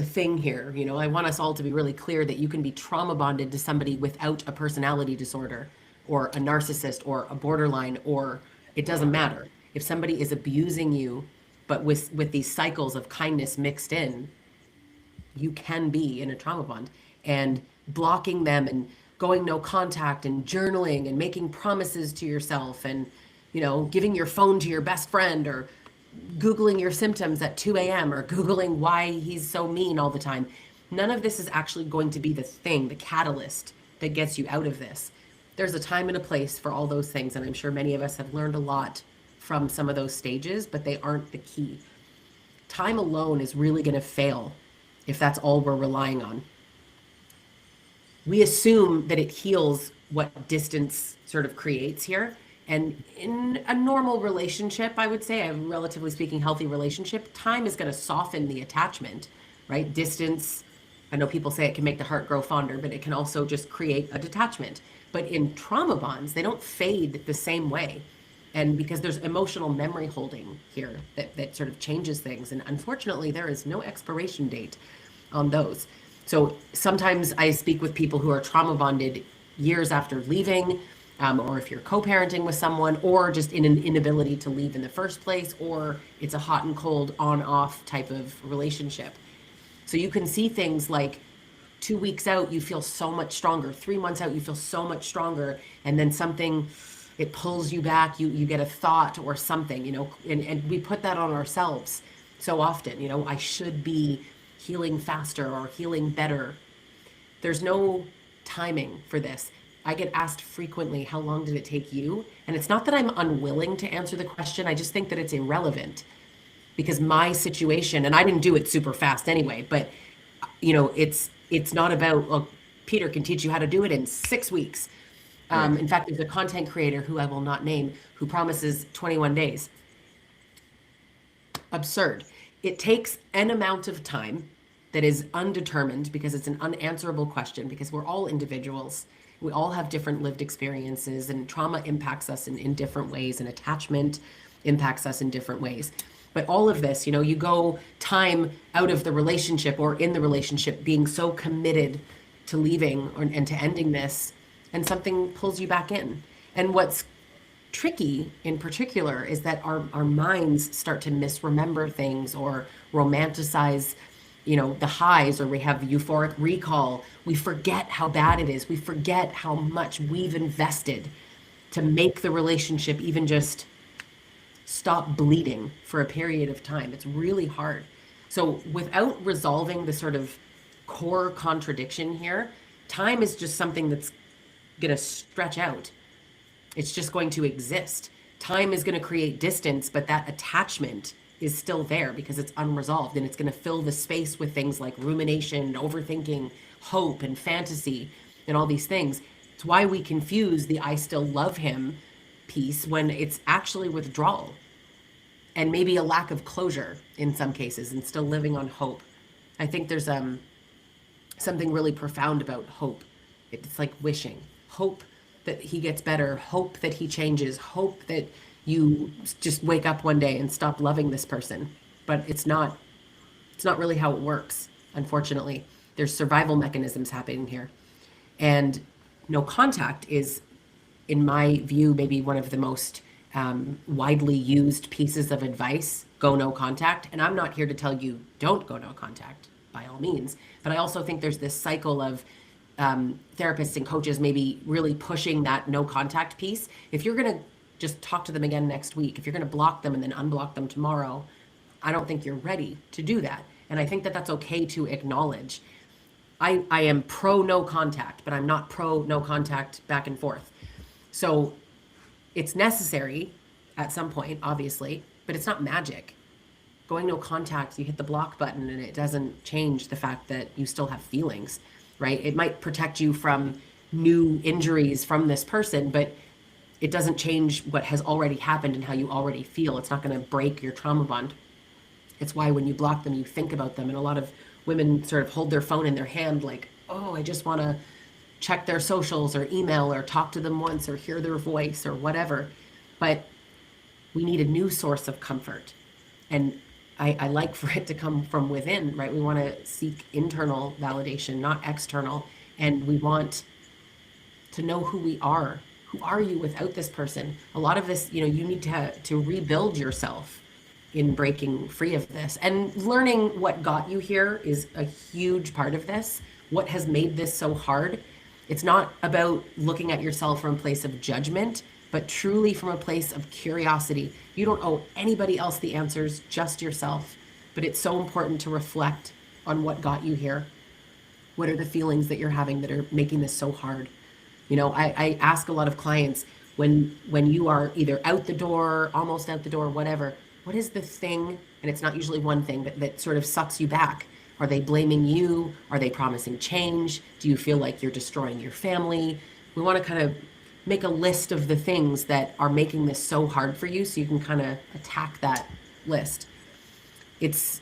thing here. I want us all to be really clear that you can be trauma bonded to somebody without a personality disorder or a narcissist or a borderline, or it doesn't matter. If somebody is abusing you, but with these cycles of kindness mixed in, you can be in a trauma bond. And blocking them and going no contact and journaling and making promises to yourself and, giving your phone to your best friend, or Googling your symptoms at 2 a.m. or Googling why he's so mean all the time. None of this is actually going to be the thing, the catalyst that gets you out of this. There's a time and a place for all those things. And I'm sure many of us have learned a lot from some of those stages, but they aren't the key. Time alone is really going to fail if that's all we're relying on. We assume that it heals what distance sort of creates here. And in a normal relationship, I would say, a relatively speaking healthy relationship, time is going to soften the attachment, right? Distance, I know people say it can make the heart grow fonder, but it can also just create a detachment. But in trauma bonds, they don't fade the same way. And because there's emotional memory holding here that sort of changes things. And unfortunately, there is no expiration date on those. So sometimes I speak with people who are trauma bonded years after leaving. or if you're co-parenting with someone, or just in an inability to leave in the first place, or it's a hot and cold on-off type of relationship. So you can see things like 2 weeks out, you feel so much stronger. 3 months out, you feel so much stronger. And then something, it pulls you back. You get a thought or something, and we put that on ourselves so often. I should be healing faster or healing better. There's no timing for this. I get asked frequently, how long did it take you? And it's not that I'm unwilling to answer the question. I just think that it's irrelevant because my situation, and I didn't do it super fast anyway, but it's not about, well, Peter can teach you how to do it in 6 weeks. Right. In fact, there's a content creator who I will not name who promises 21 days. Absurd. It takes an amount of time that is undetermined because it's an unanswerable question, because we're all individuals. We all have different lived experiences, and trauma impacts us in different ways, and attachment impacts us in different ways. But all of this, you go time out of the relationship or in the relationship being so committed to leaving and to ending this, and something pulls you back in. And what's tricky in particular is that our minds start to misremember things or romanticize the highs, or we have euphoric recall. We forget how bad it is. We forget how much we've invested to make the relationship even just stop bleeding for a period of time. It's really hard. So without resolving the sort of core contradiction here, time is just something that's going to stretch out. It's just going to exist. Time is going to create distance, but that attachment is still there because it's unresolved, and it's going to fill the space with things like rumination, overthinking, hope, and fantasy, and all these things. It's why we confuse the I still love him piece when it's actually withdrawal and maybe a lack of closure in some cases, and still living on hope. I think there's something really profound about hope. It's like wishing. Hope that he gets better, hope that he changes, hope that you just wake up one day and stop loving this person. But it's not really how it works, unfortunately. There's survival mechanisms happening here. And no contact is, in my view, maybe one of the most widely used pieces of advice. Go no contact. And I'm not here to tell you don't go no contact, by all means. But I also think there's this cycle of therapists and coaches maybe really pushing that no contact piece. If you're going to just talk to them again next week, if you're going to block them and then unblock them tomorrow, I don't think you're ready to do that. And I think that that's okay to acknowledge. I am pro no contact, but I'm not pro no contact back and forth. So it's necessary at some point, obviously, but it's not magic. Going no contact, you hit the block button and it doesn't change the fact that you still have feelings, right? It might protect you from new injuries from this person, but it doesn't change what has already happened and how you already feel. It's not going to break your trauma bond. It's why when you block them, you think about them. And a lot of women sort of hold their phone in their hand like, oh, I just want to check their socials or email or talk to them once or hear their voice or whatever. But we need a new source of comfort. And I like for it to come from within, right? We want to seek internal validation, not external. And we want to know who we are. Who are you without this person? A lot of this, you need to rebuild yourself in breaking free of this. And learning what got you here is a huge part of this. What has made this so hard? It's not about looking at yourself from a place of judgment, but truly from a place of curiosity. You don't owe anybody else the answers, just yourself. But it's so important to reflect on what got you here. What are the feelings that you're having that are making this so hard? I ask a lot of clients, when you are either out the door, almost out the door, whatever, what is the thing, and it's not usually one thing, but that sort of sucks you back? Are they blaming you? Are they promising change? Do you feel like you're destroying your family? We want to kind of make a list of the things that are making this so hard for you, so you can kind of attack that list. It's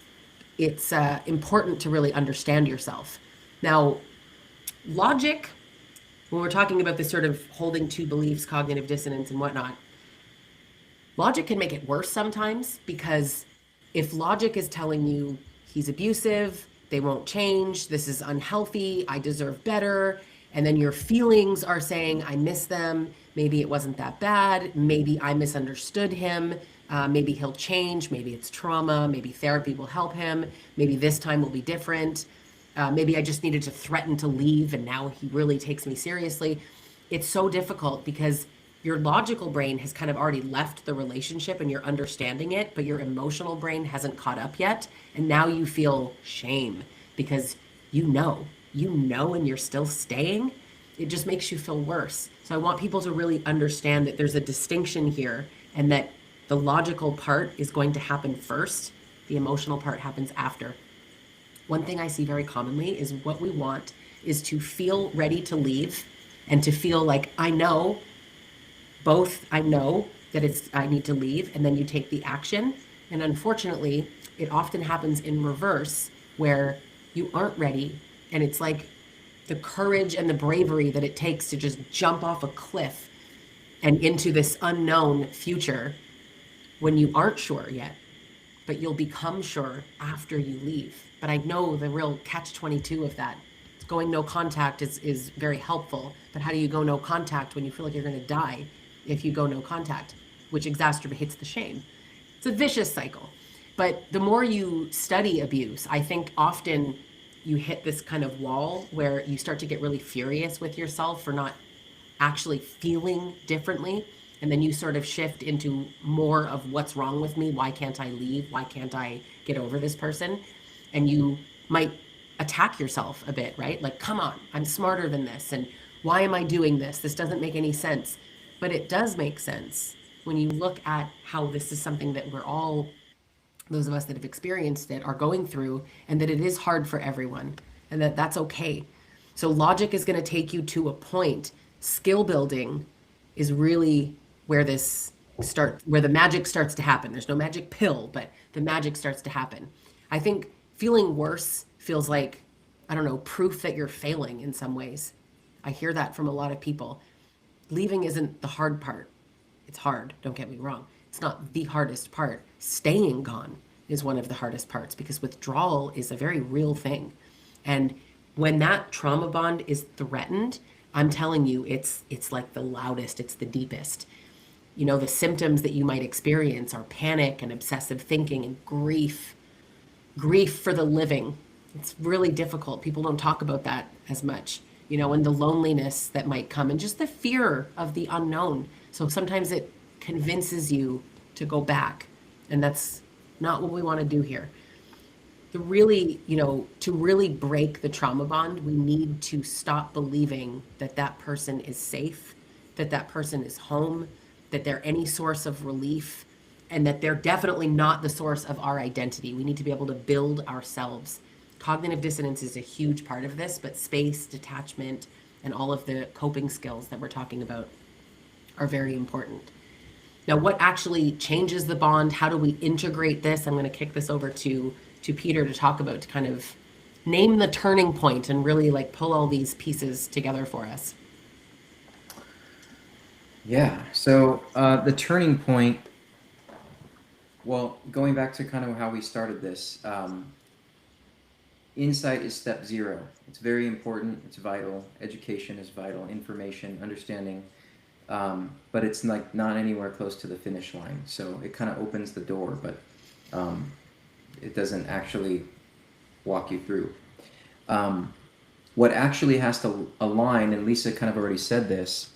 important to really understand yourself. Now, logic, when we're talking about this sort of holding two beliefs, cognitive dissonance and whatnot, logic can make it worse sometimes, because if logic is telling you he's abusive, they won't change, this is unhealthy, I deserve better, and then your feelings are saying I miss them, maybe it wasn't that bad. Maybe I misunderstood him. Maybe he'll change. Maybe it's trauma. Maybe therapy will help him. Maybe this time will be different. Maybe I just needed to threaten to leave and now he really takes me seriously. It's so difficult because your logical brain has kind of already left the relationship and you're understanding it, but your emotional brain hasn't caught up yet. And now you feel shame because and you're still staying. It just makes you feel worse. So I want people to really understand that there's a distinction here and that the logical part is going to happen first. The emotional part happens after. One thing I see very commonly is what we want is to feel ready to leave and to feel like I know that I need to leave, and then you take the action. And unfortunately, it often happens in reverse where you aren't ready. And it's like the courage and the bravery that it takes to just jump off a cliff and into this unknown future when you aren't sure yet, but you'll become sure after you leave. But I know the real catch-22 of that. Going no contact is very helpful, but how do you go no contact when you feel like you're going to die if you go no contact, which exacerbates the shame? It's a vicious cycle. But the more you study abuse, I think often you hit this kind of wall where you start to get really furious with yourself for not actually feeling differently. And then you sort of shift into more of what's wrong with me? Why can't I leave? Why can't I get over this person? And you might attack yourself a bit, right? Like, come on, I'm smarter than this. And why am I doing this? This doesn't make any sense. But it does make sense when you look at how this is something that we're all, those of us that have experienced it, are going through, and that it is hard for everyone, and that that's okay. So logic is going to take you to a point. Skill building is really where where the magic starts to happen. There's no magic pill, but the magic starts to happen. I think feeling worse feels like, I don't know, proof that you're failing in some ways. I hear that from a lot of people. Leaving isn't the hard part. It's hard, don't get me wrong. It's not the hardest part. Staying gone is one of the hardest parts because withdrawal is a very real thing. And when that trauma bond is threatened, I'm telling you, it's like the loudest, it's the deepest. You know, the symptoms that you might experience are panic and obsessive thinking and grief for the living. It's really difficult. People don't talk about that as much, you know, and the loneliness that might come and just the fear of the unknown. So sometimes it convinces you to go back, and that's not what we want to do here. To really break the trauma bond, we need to stop believing that that person is safe, that that person is home, that they're any source of relief, and that they're definitely not the source of our identity. We need to be able to build ourselves. Cognitive dissonance is a huge part of this, but space, detachment, and all of the coping skills that we're talking about are very important. Now, what actually changes the bond? How do we integrate this? I'm going to kick this over to Peter to talk about, to kind of name the turning point and really like pull all these pieces together for us. Yeah, so the turning point, well, going back to kind of how we started this, insight is step 0. It's very important, it's vital, education is vital, information, understanding, but it's like not anywhere close to the finish line. So it kind of opens the door, but it doesn't actually walk you through. What actually has to align, and Lisa kind of already said this,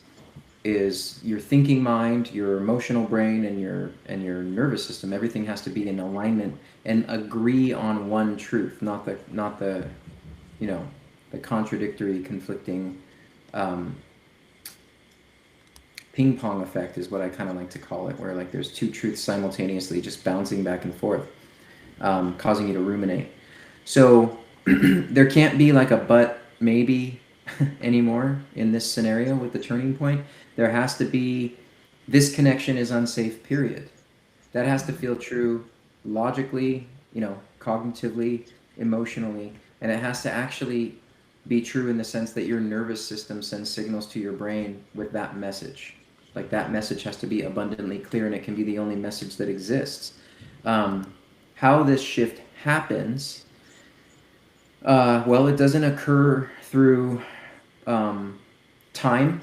is your thinking mind, your emotional brain, and your nervous system. Everything has to be in alignment and agree on one truth, not the the contradictory, conflicting ping pong effect is what I kind of like to call it, where like there's two truths simultaneously just bouncing back and forth, causing you to ruminate. So there can't be like a but maybe anymore in this scenario with the turning point. There has to be, this connection is unsafe, period. That has to feel true logically, cognitively, emotionally, and it has to actually be true in the sense that your nervous system sends signals to your brain with that message. Like that message has to be abundantly clear, and it can be the only message that exists. How this shift happens, well, it doesn't occur through time.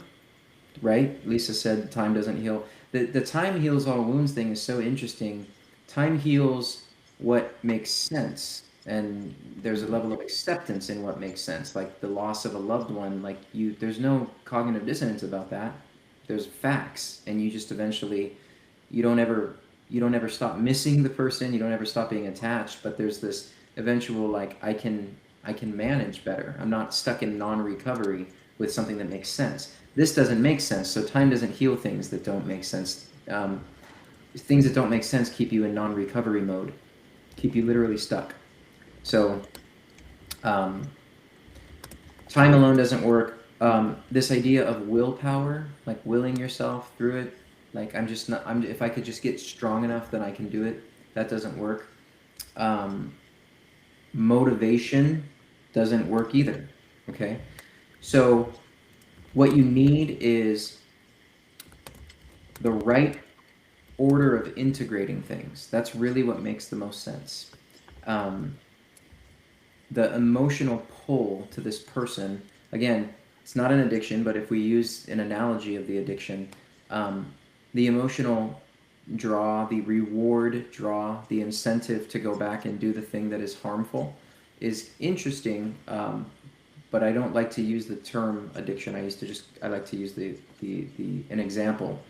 right? Lisa said time doesn't heal. The time heals all wounds thing is so interesting. Time heals what makes sense. And there's a level of acceptance in what makes sense. Like the loss of a loved one, like there's no cognitive dissonance about that. There's facts. And you just eventually, you don't ever, you don't ever stop missing the person. You don't ever stop being attached. But there's this eventual, like, I can manage better. I'm not stuck in non-recovery with something that makes sense. This doesn't make sense, so time doesn't heal things that don't make sense. Things that don't make sense keep you in non-recovery mode, keep you literally stuck. So time alone doesn't work. This idea of willpower, like willing yourself through it, like if I could just get strong enough, then I can do it. That doesn't work. Motivation doesn't work either. Okay, so what you need is the right order of integrating things. That's really what makes the most sense. The emotional pull to this person, again, it's not an addiction, but if we use an analogy of the addiction, the emotional draw, the reward draw, the incentive to go back and do the thing that is harmful is interesting, but I don't like to use the term addiction. I like to use an example.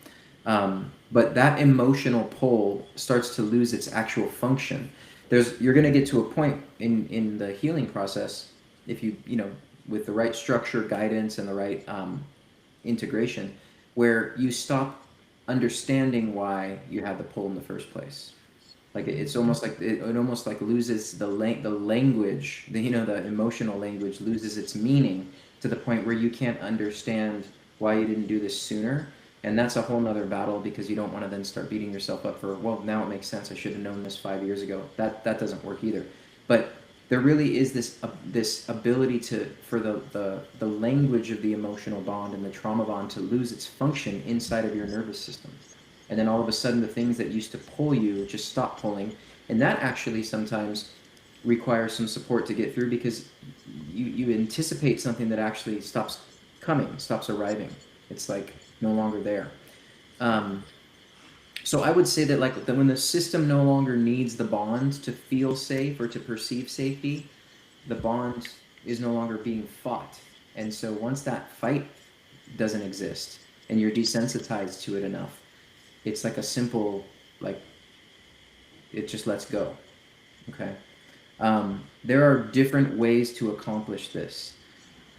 But that emotional pull starts to lose its actual function. You're going to get to a point in the healing process, if with the right structure, guidance, and the right integration, where you stop understanding why you had the pull in the first place. Like it's almost like it almost like loses the language, the emotional language loses its meaning to the point where you can't understand why you didn't do this sooner. And that's a whole nother battle, because you don't want to then start beating yourself up for, well, now it makes sense, I should have known this 5 years ago. That doesn't work either. But there really is this ability for the language of the emotional bond and the trauma bond to lose its function inside of your nervous system. And then all of a sudden the things that used to pull you just stop pulling. And that actually sometimes requires some support to get through, because you anticipate something that actually stops coming, stops arriving. It's like no longer there. So I would say that when the system no longer needs the bond to feel safe or to perceive safety, the bond is no longer being fought. And so once that fight doesn't exist and you're desensitized to it enough, it's like a simple, it just lets go. Okay. There are different ways to accomplish this.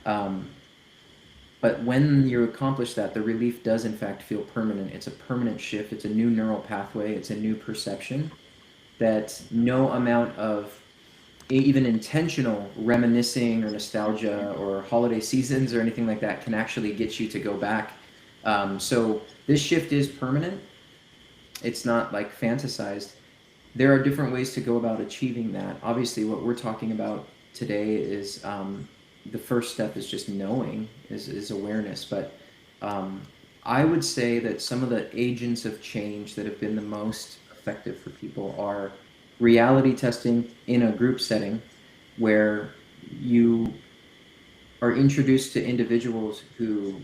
But when you accomplish that, the relief does in fact feel permanent. It's a permanent shift. It's a new neural pathway. It's a new perception that no amount of even intentional reminiscing or nostalgia or holiday seasons or anything like that can actually get you to go back. So this shift is permanent. It's not like fantasized. There are different ways to go about achieving that. Obviously, what we're talking about today is the first step is just knowing, is awareness. But I would say that some of the agents of change that have been the most effective for people are reality testing in a group setting, where you are introduced to individuals who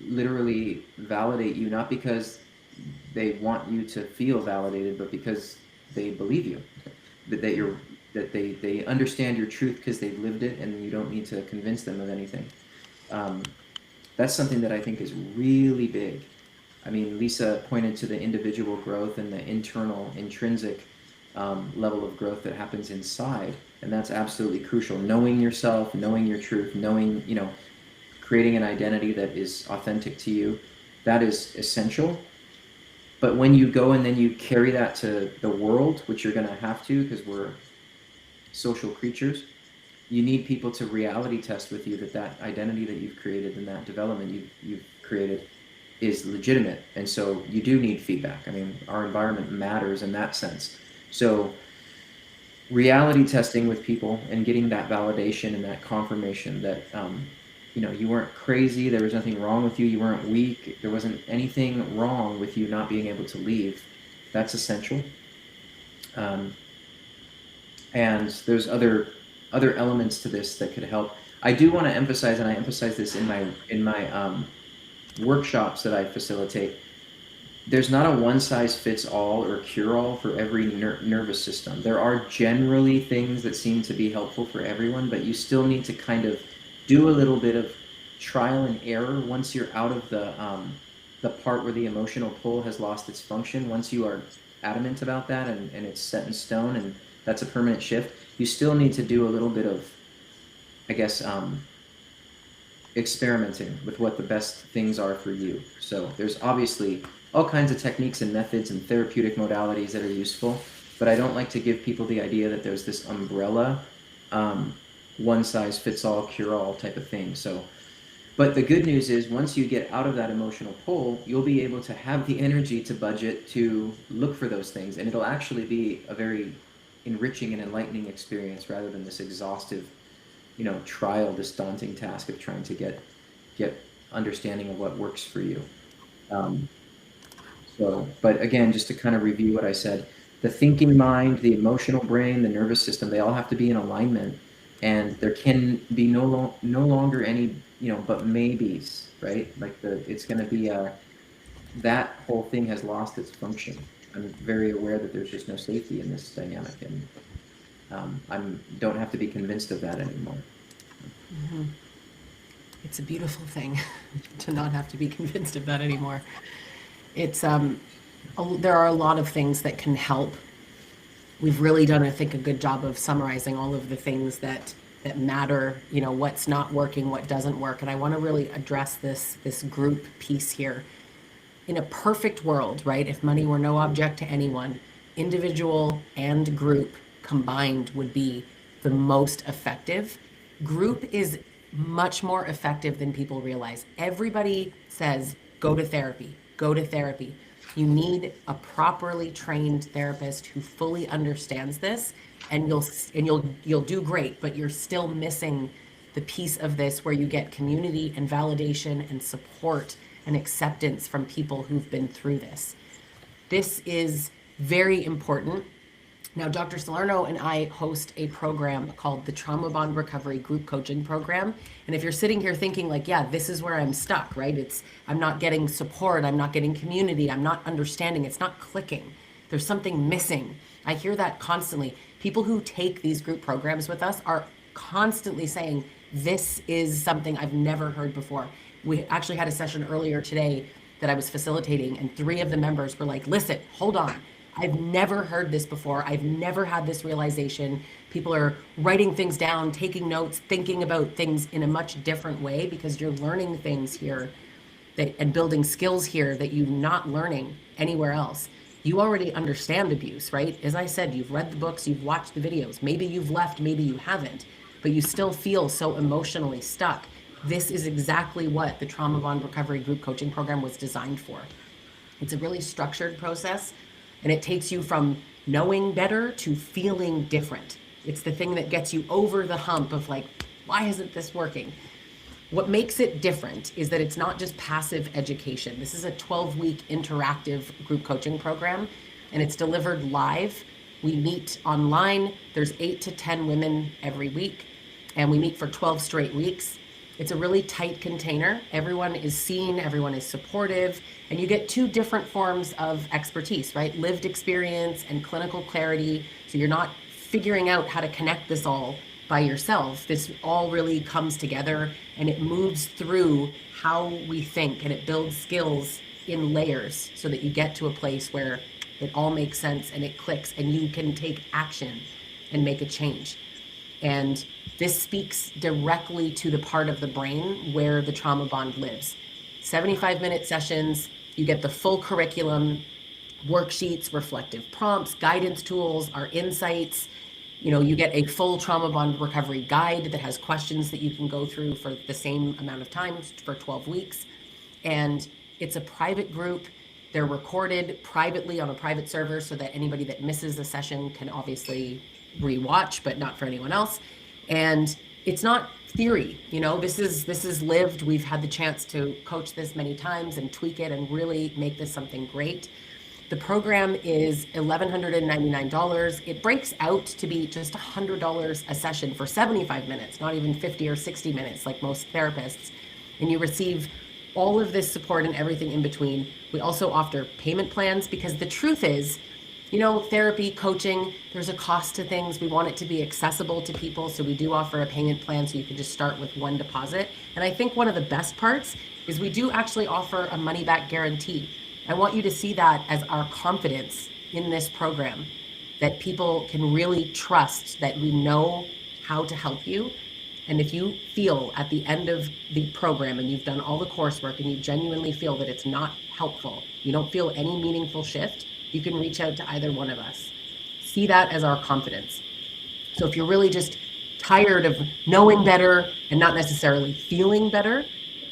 literally validate you, not because they want you to feel validated, but because they believe you, that they understand your truth because they've lived it, and you don't need to convince them of anything. That's something that I think is really big. I mean, Lisa pointed to the individual growth and the internal, intrinsic level of growth that happens inside, and that's absolutely crucial. Knowing yourself, knowing your truth, knowing, creating an identity that is authentic to you, that is essential. But when you go and then you carry that to the world, which you're going to have to, because we're social creatures, you need people to reality test with you that identity that you've created and that development you've created is legitimate. And so you do need feedback. I mean, our environment matters in that sense. So reality testing with people and getting that validation and that confirmation that you weren't crazy, there was nothing wrong with you, you weren't weak, there wasn't anything wrong with you not being able to leave. That's essential. And there's other elements to this that could help. I do want to emphasize, and I emphasize this in my workshops that I facilitate, there's not a one size fits all or cure all for every nervous system. There are generally things that seem to be helpful for everyone, but you still need to kind of do a little bit of trial and error once you're out of the part where the emotional pull has lost its function. Once you are adamant about that and it's set in stone and that's a permanent shift, you still need to do a little bit of, I guess, experimenting with what the best things are for you. So there's obviously all kinds of techniques and methods and therapeutic modalities that are useful, but I don't like to give people the idea that there's this umbrella, one size fits all, cure all type of thing. So, but the good news is once you get out of that emotional pull, you'll be able to have the energy to budget to look for those things, and it'll actually be a very enriching and enlightening experience rather than this exhaustive, trial, this daunting task of trying to get understanding of what works for you. But again, just to kind of review what I said, the thinking mind, the emotional brain, the nervous system, they all have to be in alignment, and there can be no longer any, but maybes, right? Like it's going to be that whole thing has lost its function. I'm very aware that there's just no safety in this dynamic, and I don't have to be convinced of that anymore. Mm-hmm. It's a beautiful thing to not have to be convinced of that anymore. It's there are a lot of things that can help. We've really done, I think, a good job of summarizing all of the things that matter, what's not working, what doesn't work. And I want to really address this group piece here. In a perfect world, right? If money were no object to anyone, individual and group combined would be the most effective. Group is much more effective than people realize. Everybody says, go to therapy, go to therapy. You need a properly trained therapist who fully understands this, and you'll do great, but you're still missing the piece of this where you get community and validation and support and acceptance from people who've been through this. This is very important. Now, Dr. Salerno and I host a program called the Trauma Bond Recovery Group Coaching Program. And if you're sitting here thinking like, yeah, this is where I'm stuck, right? I'm not getting support, I'm not getting community, I'm not understanding, it's not clicking. There's something missing. I hear that constantly. People who take these group programs with us are constantly saying, this is something I've never heard before. We actually had a session earlier today that I was facilitating, and 3 of the members were like, listen, hold on. I've never heard this before. I've never had this realization. People are writing things down, taking notes, thinking about things in a much different way because you're learning things here and building skills here that you're not learning anywhere else. You already understand abuse, right? As I said, you've read the books, you've watched the videos. Maybe you've left, maybe you haven't, but you still feel so emotionally stuck. This is exactly what the Trauma Bond Recovery Group Coaching Program was designed for. It's a really structured process, and it takes you from knowing better to feeling different. It's the thing that gets you over the hump of like, why isn't this working? What makes it different is that it's not just passive education. This is a 12-week interactive group coaching program, and it's delivered live. We meet online. There's 8 to 10 women every week, and we meet for 12 straight weeks. It's a really tight container. Everyone is seen, everyone is supportive, and you get 2 different forms of expertise, right? Lived experience and clinical clarity. So you're not figuring out how to connect this all by yourself. This all really comes together, and it moves through how we think, and it builds skills in layers so that you get to a place where it all makes sense and it clicks and you can take action and make a change. And this speaks directly to the part of the brain where the trauma bond lives. 75-minute sessions, you get the full curriculum, worksheets, reflective prompts, guidance tools, our insights. You get a full trauma bond recovery guide that has questions that you can go through for the same amount of time for 12 weeks. And it's a private group. They're recorded privately on a private server so that anybody that misses a session can obviously rewatch, but not for anyone else. And it's not theory, this is lived. We've had the chance to coach this many times and tweak it and really make this something great. The program is $1,199. It breaks out to be just $100 a session for 75 minutes, not even 50 or 60 minutes like most therapists. And you receive all of this support and everything in between. We also offer payment plans because the truth is, therapy, coaching, there's a cost to things. We want it to be accessible to people. So we do offer a payment plan so you can just start with one deposit. And I think one of the best parts is we do actually offer a money back guarantee. I want you to see that as our confidence in this program, that people can really trust that we know how to help you. And if you feel at the end of the program and you've done all the coursework and you genuinely feel that it's not helpful, you don't feel any meaningful shift, you can reach out to either one of us. See that as our confidence. So if you're really just tired of knowing better and not necessarily feeling better,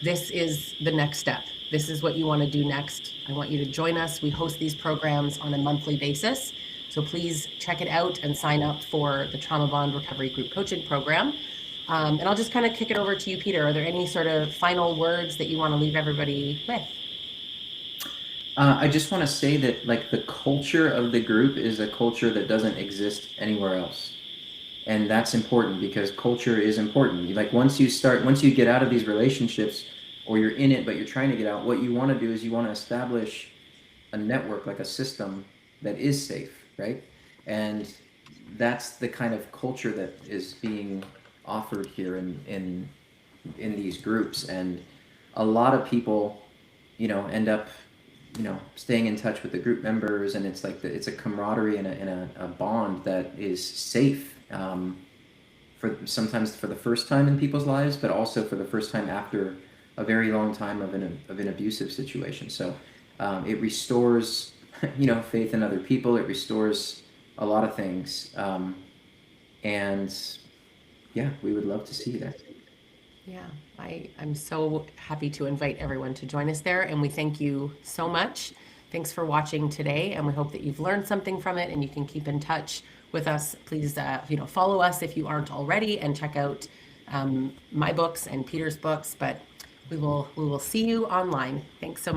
this is the next step. This is what you want to do next. I want you to join us. We host these programs on a monthly basis. So please check it out and sign up for the Trauma Bond Recovery Group Coaching Program. And I'll just kind of kick it over to you, Peter. Are there any sort of final words that you want to leave everybody with? I just want to say that the culture of the group is a culture that doesn't exist anywhere else. And that's important because culture is important. Once you get out of these relationships or you're in it, but you're trying to get out, what you want to do is you want to establish a network, a system that is safe, right? And that's the kind of culture that is being offered here in these groups. And a lot of people, end up staying in touch with the group members, and it's it's a camaraderie and a bond that is safe, sometimes for the first time in people's lives, but also for the first time after a very long time of an abusive situation. So it restores faith in other people. It restores a lot of things, and yeah, we would love to see that. Yeah, I'm so happy to invite everyone to join us there. And we thank you so much. Thanks for watching today. And we hope that you've learned something from it and you can keep in touch with us. Please, follow us if you aren't already, and check out my books and Peter's books. But we will see you online. Thanks so much.